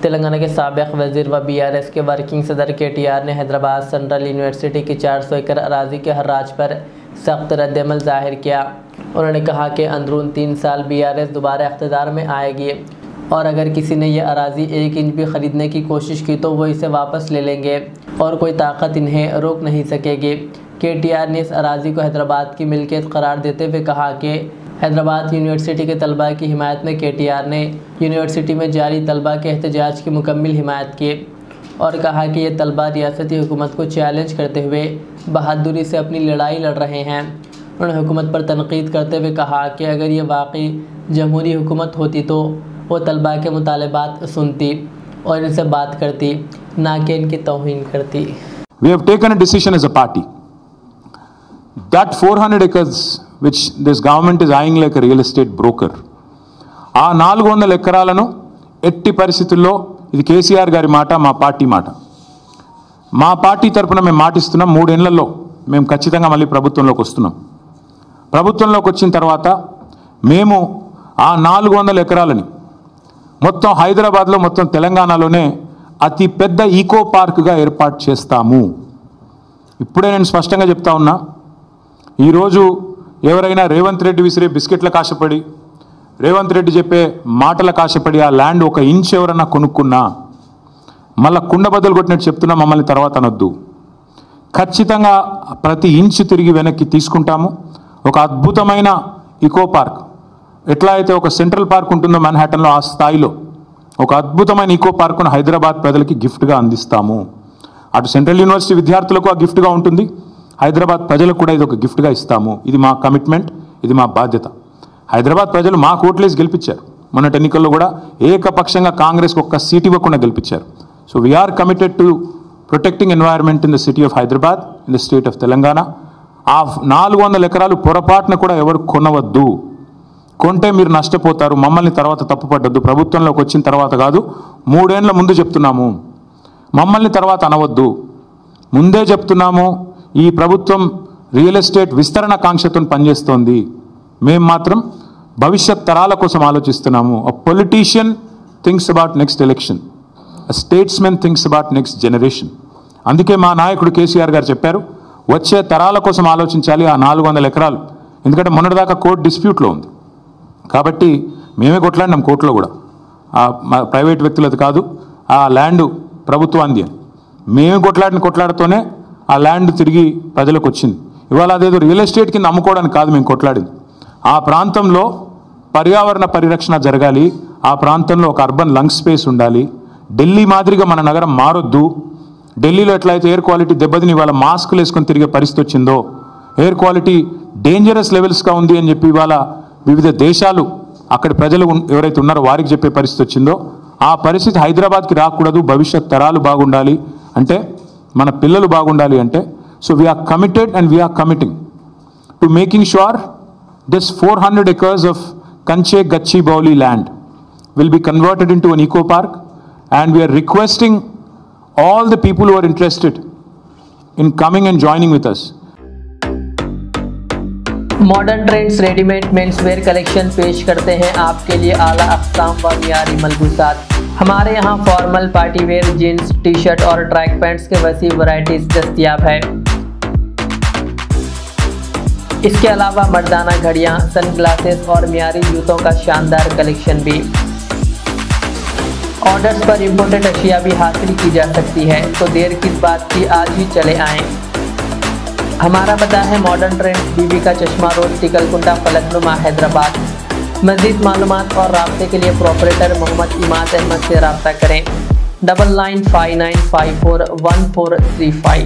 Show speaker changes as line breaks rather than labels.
तेलंगाना के साबिक वजीर व बीआरएस के वर्किंग सदर केटीआर ने हैदराबाद सेंट्रल यूनिवर्सिटी की 400 एकड़ अराजी के हर्राज पर सख्त रद्दअमल जाहिर किया। उन्होंने कहा कि अंदरून 3 साल बीआरएस दोबारा इख्तिदार में आएगी और अगर किसी ने यह अराजी 1 इंच भी ख़रीदने की कोशिश की तो वो इसे वापस ले लेंगे और कोई ताकत इन्हें रोक नहीं सकेगी। केटीआर ने इस अराजी को हैदराबाद की मिल्कियत करार देते हुए कहा कि हैदराबाद यूनिवर्सिटी के तलबा की हिमायत में केटीआर ने यूनिवर्सिटी में जारी तलबा के एहतजाज की मुकम्मल हिमायत की और कहा कि ये तलबा रियासती हुकूमत को चैलेंज करते हुए बहादुरी से अपनी लड़ाई लड़ रहे हैं। उन्होंने हुकूमत पर तनकीद करते हुए कहा कि अगर ये वाकई जमहूरी हुकूमत होती तो वो तलबा के मुतालबात सुनती और इनसे बात करती, ना कि इनकी तौहीन करती।
We have taken a decision as a party that 400 acres which this government is eyeing like a real estate broker, ఆ 400 ఎకరాలను ఎట్టి పరిస్థితుల్లో, ఇది కేసీఆర్ గారి మాట, మా పార్టీ మాట, మా పార్టీ తరపున మేము మాటిస్తున్నాం, 3 ఏళ్లలో మేము ఖచ్చితంగా మళ్ళీ ప్రభుత్వంలోకి వస్తున్నాం. ప్రభుత్వంలోకి వచ్చిన తర్వాత మేము ఆ 400 ఎకరాలని మొత్తం హైదరాబాద్లో, మొత్తం తెలంగాణలోనే అతి పెద్ద ఈకో పార్క్గా ఏర్పాటు చేస్తాము. ఇప్పుడే నేను స్పష్టంగా చెప్తా ఉన్నా, ఈరోజు ఎవరైనా రేవంత్ రెడ్డి విసిరే బిస్కెట్లకు ఆశపడి, రేవంత్ రెడ్డి చెప్పే మాటలకు ఆశపడి ఆ ల్యాండ్ 1 ఇంచ్ ఎవరన్నా కొనుక్కున్నా మళ్ళీ కుండ బద్దలు కొట్టినట్టు చెప్తున్నా, మమ్మల్ని తర్వాత అనొద్దు. ఖచ్చితంగా ప్రతి ఇంచు తిరిగి వెనక్కి తీసుకుంటాము. ఒక అద్భుతమైన ఈకో పార్క్, ఎట్లా అయితే ఒక సెంట్రల్ పార్క్ ఉంటుందో మ్యాన్హాటన్లో, ఆ స్థాయిలో ఒక అద్భుతమైన ఈకో పార్కును హైదరాబాద్ ప్రజలకి గిఫ్ట్గా అందిస్తాము. అటు సెంట్రల్ యూనివర్సిటీ విద్యార్థులకు ఆ గిఫ్ట్గా ఉంటుంది, హైదరాబాద్ ప్రజలకు కూడా ఇది ఒక గిఫ్ట్గా ఇస్తాము. ఇది మా కమిట్మెంట్, ఇది మా బాధ్యత. హైదరాబాద్ ప్రజలు మా ఓట్లేసి గెలిపించారు. మొన్నటి ఎన్నికల్లో కూడా ఏకపక్షంగా కాంగ్రెస్కి 1 సీట్ ఇవ్వకుండా గెలిపించారు. So we're committed to protecting environment in the city of Hyderabad, in the state of Telangana. ఆ 400 ఎకరాలు పొరపాటున కూడా ఎవరు కొనవద్దు. కొంటే మీరు నష్టపోతారు. మమ్మల్ని తర్వాత తప్పుపడ్డద్దు. ప్రభుత్వంలోకి వచ్చిన తర్వాత కాదు, 3 ఏళ్ల ముందు చెప్తున్నాము. మమ్మల్ని తర్వాత అనవద్దు. ముందే చెప్తున్నాము, ఈ ప్రభుత్వం రియల్ ఎస్టేట్ విస్తరణ కాంక్షతో పనిచేస్తోంది. మేము మాత్రం భవిష్యత్ తరాల కోసం ఆలోచిస్తున్నాము. A politician thinks about next election, a statesmen thinks about next generation. అందుకే మా నాయకుడు కేసీఆర్ గారు చెప్పారు, వచ్చే తరాల కోసం ఆలోచించాలి ఆ 400 ఎకరాలు. ఎందుకంటే మొన్నటిదాకా కోర్టు డిస్ప్యూట్లో ఉంది కాబట్టి మేమే కొట్లాడినాం కోర్టులో కూడా. ప్రైవేట్ వ్యక్తులది కాదు, ఆ ల్యాండ్ ప్రభుత్వాన్ని అని మేమే కొట్లాడుతూనే ఆ ల్యాండ్ తిరిగి ప్రజలకు వచ్చింది. ఇవాళ అదేదో రియల్ ఎస్టేట్ కింద అమ్ముకోవడానికి కాదు మేము కొట్లాడింది. ఆ ప్రాంతంలో పర్యావరణ పరిరక్షణ జరగాలి, ఆ ప్రాంతంలో ఒక అర్బన్ లంగ్ స్పేస్ ఉండాలి. ఢిల్లీ మాదిరిగా మన నగరం మారొద్దు. ఢిల్లీలో ఎట్లయితే ఎయిర్ క్వాలిటీ దెబ్బతిని ఇవాళ మాస్కులు వేసుకొని తిరిగే పరిస్థితి వచ్చిందో, ఎయిర్ క్వాలిటీ డేంజరస్ లెవెల్స్గా ఉంది అని చెప్పి ఇవాళ వివిధ దేశాలు అక్కడి ప్రజలు ఎవరైతే ఉన్నారో వారికి చెప్పే పరిస్థితి వచ్చిందో, ఆ పరిస్థితి హైదరాబాద్కి రాకూడదు. భవిష్యత్ తరాలు బాగుండాలి అంటే, మన పిల్లలు బాగుండాలి అంటే, so we're committed and we're committing to making sure this 400 acres of Kanche Gachibowli land will be converted into an eco park, and we are requesting all the people who are interested in coming and joining with us.
Modern trends readymade men's wear collection पेश करते हैं आपके लिए आला अक़साम व मियारी मलबूसात। हमारे यहाँ formal party wear, jeans, T shirt और ट्रैक पैंट्स के वसी वैरायटीज दस्तयाब है। इसके अलावा मर्दाना घड़ियाँ, सनग्लासेस और मियारी जूतों का शानदार कलेक्शन भी। ऑर्डर्स पर इम्पोर्टेड अशिया भी हासिल की जा सकती है, तो देर किस बात की, आज ही चले आएँ। हमारा पता है मॉडर्न ट्रेंड्स, बीबी का चश्मा रोड, टिकलकुंटा, फलकनुमा, हैदराबाद। मज़ीद मालूमात और राब्ते के लिए प्रोपरेटर मोहम्मद इमाद अहमद से रब्ता करें। 9959541435।